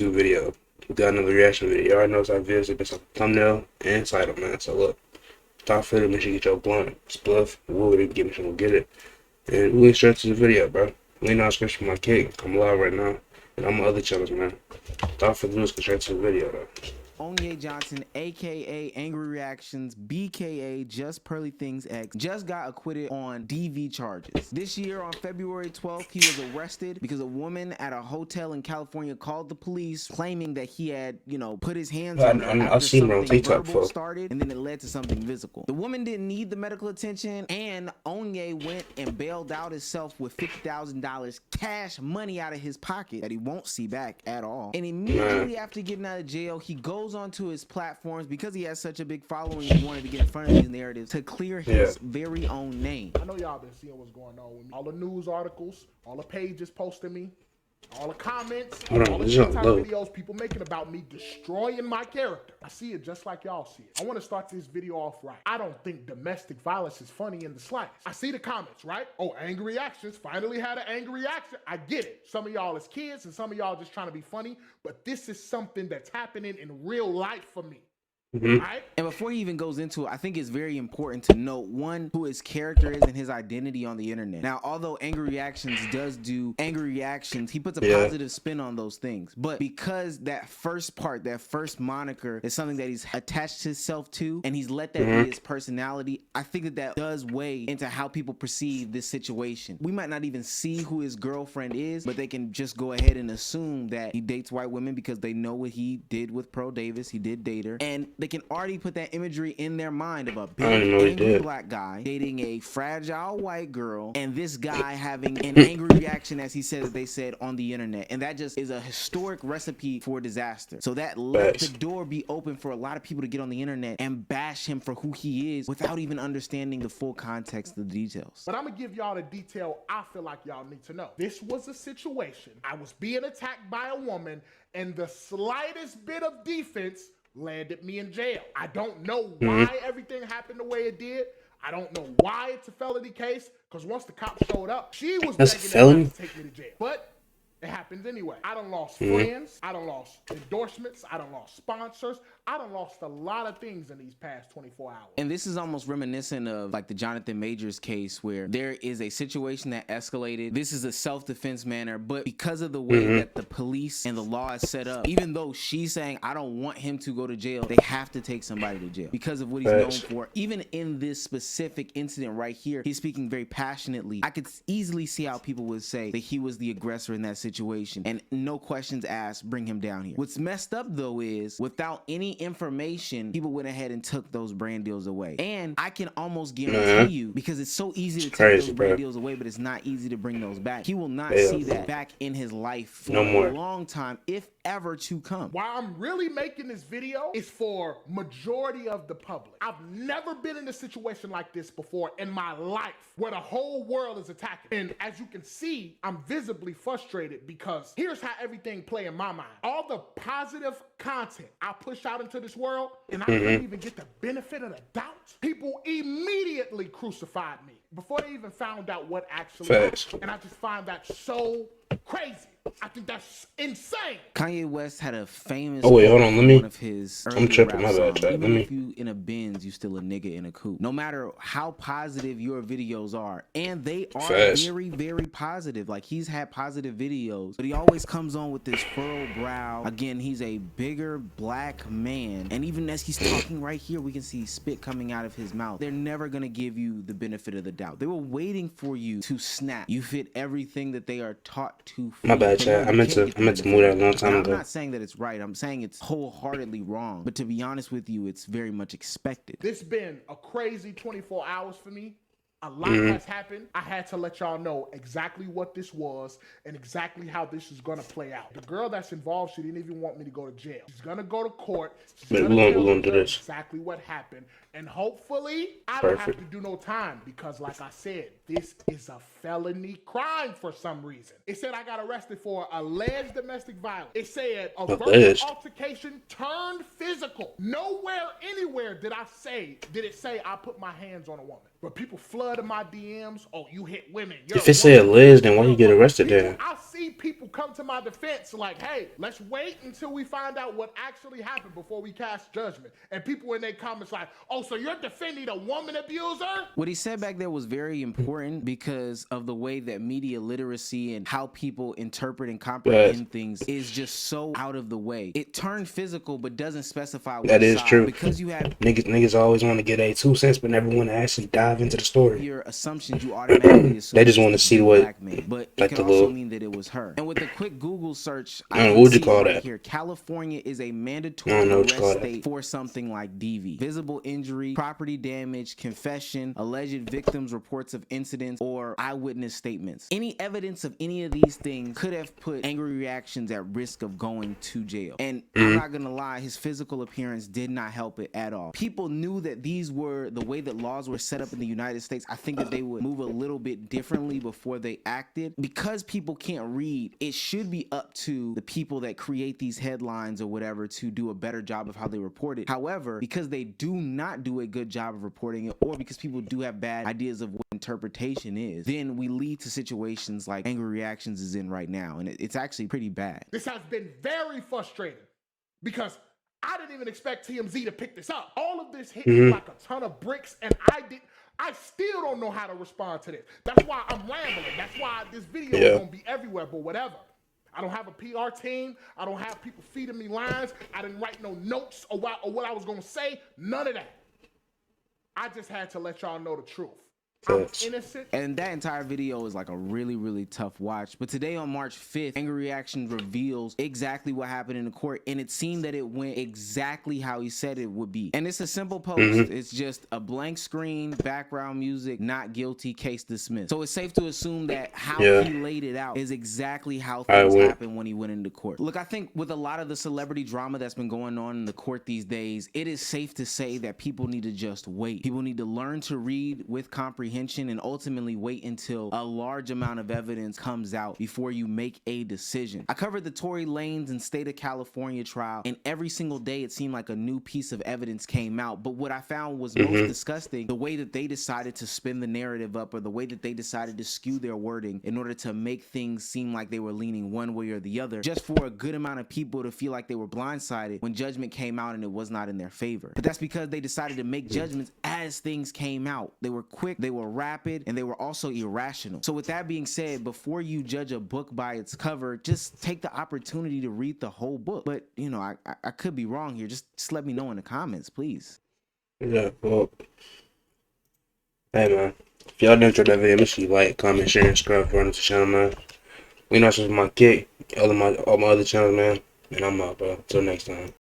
new video. We got another reaction video. You already know it's our videos. It's a thumbnail and title, man. So look, without further, make sure you get your blunt, spliff, wood, and get me some, get it. And we went straight to the video, bro. We not script for my cake. I'm live right now, and I'm on other channels, man. Without further ado, let's get straight to the video, though. Onye Johnson, aka Angry Reactions, BKA Just Pearly Things X, just got acquitted on DV charges. This year on February 12th, he was arrested because a woman at a hotel in California called the police claiming that he had, put his hands on her after something verbal started, and then it led to something physical. The woman didn't need the medical attention, and Onye went and bailed out himself with $50,000 cash money out of his pocket that he won't see back at all. And immediately after getting out of jail, he goes onto his platforms because he has such a big following. He wanted to get in front of these narratives to clear his very own name. I know y'all been seeing what's going on with me. All the news articles, all the pages posting me, all the comments, all the TikTok videos people making about me destroying my character. I see it just like y'all see it. I want to start this video off right. I don't think domestic violence is funny in the slightest. I see the comments, right? Oh, Angry Reactions finally had an angry reaction. I get it. Some of y'all is kids and some of y'all just trying to be funny, but this is something that's happening in real life for me. Right? And before he even goes into it, I think it's very important to note, one, who his character is and his identity on the internet. Now, although Angry Reactions does do angry reactions, he puts a positive spin on those things. But because that first part, that first moniker is something that he's attached himself to, and he's let that be his personality, I think that that does weigh into how people perceive this situation. We might not even see who his girlfriend is, but they can just go ahead and assume that he dates white women because they know what he did with Pearl Davis. He did date her. And they can already put that imagery in their mind of a big angry black guy dating a fragile white girl, and this guy having an angry reaction, as he said, they said on the internet. And that just is a historic recipe for disaster. So that let the door be open for a lot of people to get on the internet and bash him for who he is without even understanding the full context of the details. But I'm gonna give y'all the detail I feel like y'all need to know. This was a situation. I was being attacked by a woman, and the slightest bit of defense landed me in jail. I don't know why everything happened the way it did. I don't know why it's a felony case, because once the cops showed up, she was begging to take me to jail. But it happens anyway. I done lost friends. I done lost endorsements. I done lost sponsors. I done lost a lot of things in these past 24 hours. And this is almost reminiscent of like the Jonathan Majors case, where there is a situation that escalated. This is a self-defense manner, but because of the way that the police and the law is set up, even though she's saying, I don't want him to go to jail, they have to take somebody to jail because of what he's known for. Even in this specific incident right here, he's speaking very passionately. I could easily see how people would say that he was the aggressor in that situation, and no questions asked, bring him down here. What's messed up though is, without any information, people went ahead and took those brand deals away. And I can almost guarantee you, because it's so easy to take those brand deals away, but it's not easy to bring those back. He will not see that back in his life for a long time, if ever to come. Why I'm really making this video is for majority of the public. I've never been in a situation like this before in my life, where the whole world is attacking. And as you can see, I'm visibly frustrated, because here's how everything play in my mind. All the positive content I push out into this world, and I didn't even get the benefit of the doubt. People immediately crucified me before they even found out what actually happened. And I just find that so crazy. I think that's insane. Kanye West had a famous hold on, let me. One of his I'm tripping, my bad. Even if you in a Benz, you still a nigga in a coupe. No matter how positive your videos are, and they are very, very positive. Like, he's had positive videos, but he always comes on with this furrowed brow. Again, he's a bigger black man, and even as he's talking right here, we can see spit coming out of his mouth. They're never gonna give you the benefit of the doubt. They were waiting for you to snap. You fit everything that they are taught to fit. My bad, chat. I meant to move that a long time ago. I'm not saying that it's right. I'm saying it's wholeheartedly wrong. But to be honest with you, it's very much expected. This been a crazy 24 hours for me. A lot has happened. I had to let y'all know exactly what this was and exactly how this is gonna play out. The girl that's involved, she didn't even want me to go to jail. She's gonna go to court. She's gonna tell exactly what happened. And hopefully, I don't have to do no time, because like I said, this is a felony crime for some reason. It said I got arrested for alleged domestic violence. It said a verbal altercation turned physical. Nowhere, anywhere did it say I put my hands on a woman. But people flooding my DMs. Oh, you hit women. If it said Liz, then why you get arrested then? I see people come to my defense like, hey, let's wait until we find out what actually happened before we cast judgment. And people in their comments like, oh, so you're defending a woman abuser? What he said back there was very important because of the way that media literacy and how people interpret and comprehend things is just so out of the way. It turned physical, but doesn't specify what that is side. true. Because you have niggas always want to get a 2 cents, but never want to actually dive into the story. Your assumptions, you automatically assume they just want to see what, black man, but it like can the also little. mean that it was her. And with a quick Google search, What would you call right that? here, California is a mandatory arrest state for something like DV, visible injury, property damage, confession, alleged victims' reports of incidents, or eyewitness statements. Any evidence of any of these things could have put Angry Reactions at risk of going to jail. And I'm not gonna lie, his physical appearance did not help it at all. People knew that these were the way that laws were set up in the United States. I think that they would move a little bit differently before they acted. Because people can't read, it should be up to the people that create these headlines or whatever to do a better job of how they report it. However, because they do not do a good job of reporting it, or because people do have bad ideas of what interpretation is, then we lead to situations like Angry Reactions is in right now, and it's actually pretty bad. This has been very frustrating because I didn't even expect TMZ to pick this up. All of this hit me like a ton of bricks, and I still don't know how to respond to this. That's why I'm rambling. That's why this video is gonna be everywhere, but whatever. I don't have a PR team. I don't have people feeding me lines. I didn't write no notes or what I was gonna say. None of that. I just had to let y'all know the truth. I'm innocent. And that entire video is like a really, really tough watch. But today on March 5th, Angry Reactions reveals exactly what happened in the court. And it seemed that it went exactly how he said it would be. And it's a simple post. It's just a blank screen, background music, not guilty, case dismissed. So it's safe to assume that how he laid it out is exactly how things happened when he went into court. Look, I think with a lot of the celebrity drama that's been going on in the court these days, it is safe to say that people need to just wait. People need to learn to read with comprehension and ultimately wait until a large amount of evidence comes out before you make a decision. I covered the Tory Lanez and state of California trial, and every single day it seemed like a new piece of evidence came out. But what I found was most disgusting, the way that they decided to spin the narrative up, or the way that they decided to skew their wording in order to make things seem like they were leaning one way or the other, just for a good amount of people to feel like they were blindsided when judgment came out and it was not in their favor. But that's because they decided to make judgments as things came out. They were quick, they were rapid, and they were also irrational. So with that being said, before you judge a book by its cover, just take the opportunity to read the whole book. But you know, I could be wrong here. Just let me know in the comments, please. Yeah, well, hey man, if y'all enjoyed that video, make sure you like, comment, share, and subscribe for the channel, man. We not just my kick, all my other channels, man. And I'm out, bro. Till next time.